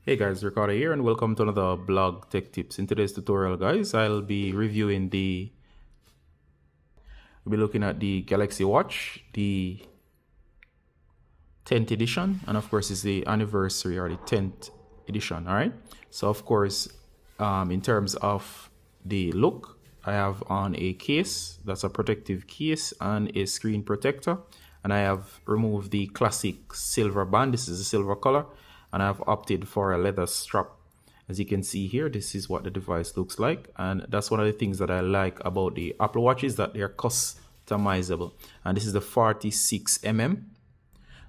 Hey guys, Ricardo here and welcome to another blog tech tips. In today's tutorial guys, I'll be looking at the Galaxy Watch, the 10th edition, and of course it's the anniversary or the 10th edition, all right? So of course, in terms of the look, I have on a case, that's a protective case and a screen protector. And I have removed the classic silver band, this is a silver color, and I've opted for a leather strap. As you can see here, this is what the device looks like, and that's one of the things that I like about the Apple Watch is that they're customizable. And this is the 46mm.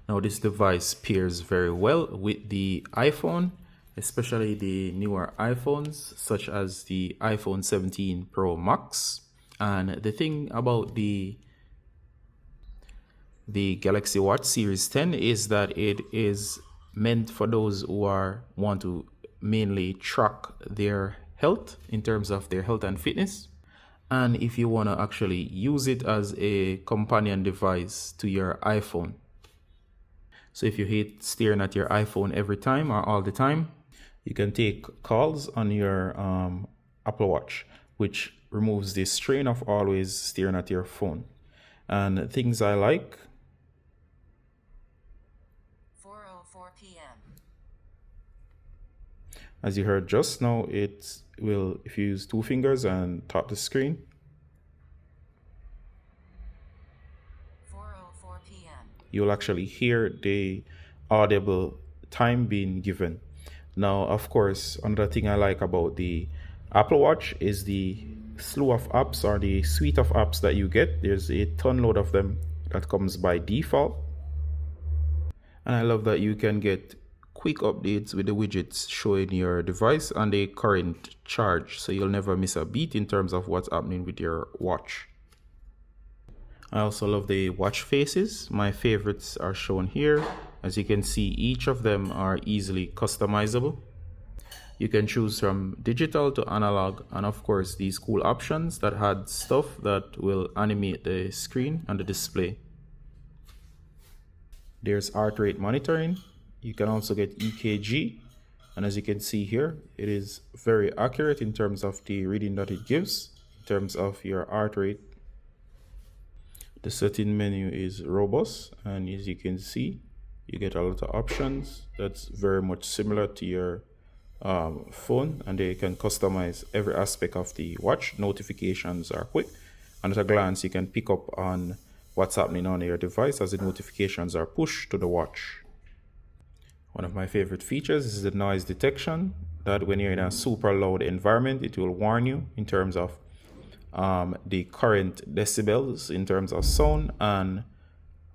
Now this device pairs very well with the iPhone, especially the newer iPhones such as the iPhone 17 Pro Max. And the thing about the Galaxy Watch Series 10 is that it is meant for those who want to mainly track their health in terms of their health and fitness, and if you want to actually use it as a companion device to your iPhone. So if you hate staring at your iPhone every time or all the time, you can take calls on your Apple Watch, which removes the strain of always staring at your phone. And things I like: 4:04 p.m. As you heard just now, it will, if you use two fingers and tap the screen, 4:04 p.m. you'll actually hear the audible time being given. Now, of course, another thing I like about the Apple Watch is the slew of apps or the suite of apps that you get. There's a ton load of them that comes by default. And I love that you can get quick updates with the widgets showing your device and the current charge, so you'll never miss a beat in terms of what's happening with your watch. I also love the watch faces. My favorites are shown here. As you can see, each of them are easily customizable. You can choose from digital to analog, and of course these cool options that had stuff that will animate the screen and the display. There's heart rate monitoring. You can also get EKG, and as you can see here, it is very accurate in terms of the reading that it gives in terms of your heart rate. The setting menu is robust, and as you can see, you get a lot of options that's very much similar to your phone, and they can customize every aspect of the watch. Notifications are quick, and at a glance you can pick up on what's happening on your device as the notifications are pushed to the watch. One of my favorite features is the noise detection, that when you're in a super loud environment, it will warn you in terms of the current decibels in terms of sound, and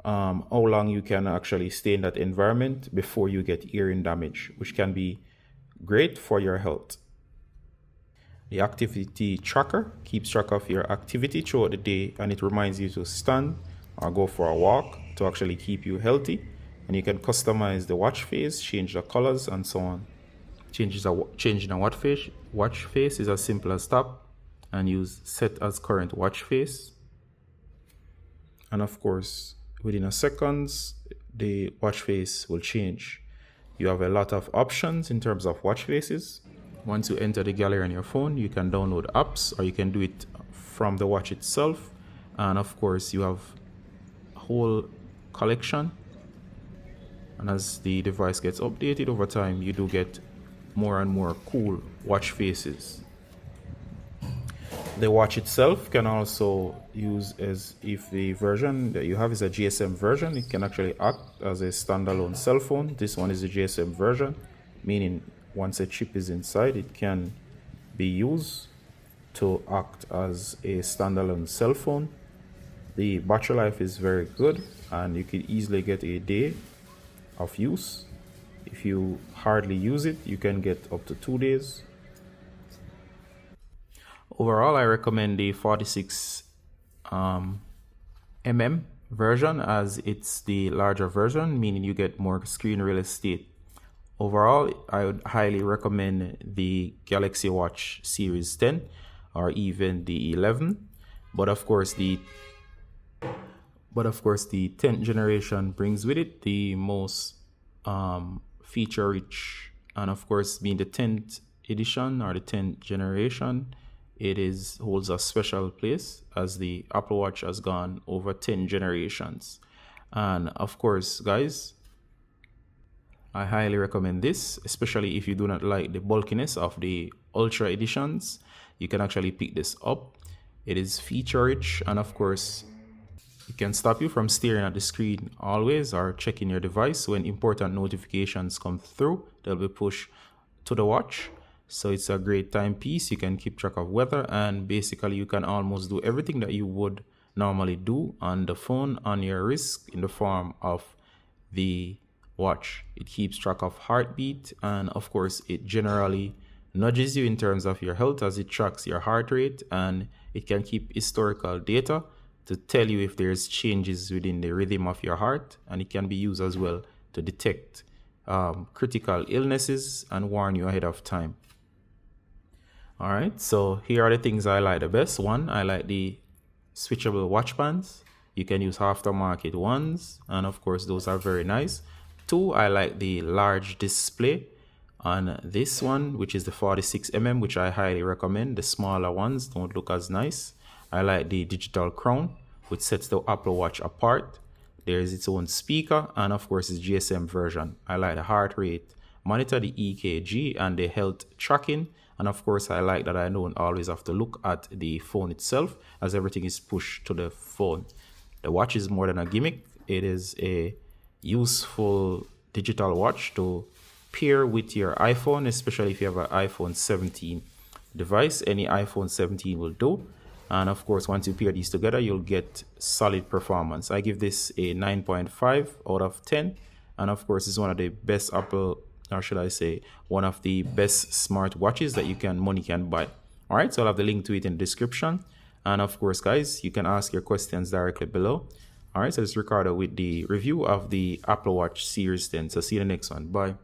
how long you can actually stay in that environment before you get hearing damage, which can be great for your health. The activity tracker keeps track of your activity throughout the day, and it reminds you to stand or go for a walk to actually keep you healthy. And you can customize the watch face, change the colors, and so on. Changing a watch face is as simple as tap and use set as current watch face. And of course, within a seconds, the watch face will change. You have a lot of options in terms of watch faces. Once you enter the gallery on your phone, you can download apps or you can do it from the watch itself. And of course, you have a whole collection. And as the device gets updated over time, you do get more and more cool watch faces. The watch itself can also use, as if the version that you have is a GSM version, it can actually act as a standalone cell phone. This one is a GSM version, meaning once a chip is inside, it can be used to act as a standalone cell phone. The battery life is very good, and you can easily get a day of use. If you hardly use it, you can get up to 2 days. Overall, I recommend the 46 mm version, as it's the larger version, meaning you get more screen real estate. Overall, I would highly recommend the Galaxy Watch Series 10 or even the 11. But of course, the 10th generation brings with it the most feature-rich And of course, being the 10th edition or the 10th generation, it holds a special place as the Apple Watch has gone over 10 generations. And of course, guys, I highly recommend this, especially if you do not like the bulkiness of the Ultra editions. You can actually pick this up. It is feature rich, and of course, it can stop you from staring at the screen always or checking your device when important notifications come through. They'll be pushed to the watch. So it's a great timepiece. You can keep track of weather, and basically you can almost do everything that you would normally do on the phone on your wrist in the form of the watch. It keeps track of heartbeat, and of course it generally nudges you in terms of your health as it tracks your heart rate, and it can keep historical data to tell you if there's changes within the rhythm of your heart, and it can be used as well to detect critical illnesses and warn you ahead of time. All right, so here are the things I like the best. One, I like the switchable watch bands. You can use aftermarket ones, and of course those are very nice. Two, I like the large display on this one, which is the 46mm, which I highly recommend. The smaller ones don't look as nice. I like the digital crown, which sets the Apple Watch apart. There is its own speaker, and of course its GSM version. I like the heart rate monitor, the EKG, and the health tracking. And of course, I like that I don't always have to look at the phone itself, as everything is pushed to the phone. The watch is more than a gimmick. It is a useful digital watch to pair with your iPhone, especially if you have an iPhone 17 device. Any iPhone 17 will do. And of course, once you pair these together, you'll get solid performance. I give this a 9.5 out of 10. And of course, it's one of the best Apple, or should I say, one of the best smart watches that money can buy. All right, so I'll have the link to it in the description. And of course, guys, you can ask your questions directly below. All right, so it's Ricardo with the review of the Apple Watch Series 10. So see you in the next one. Bye.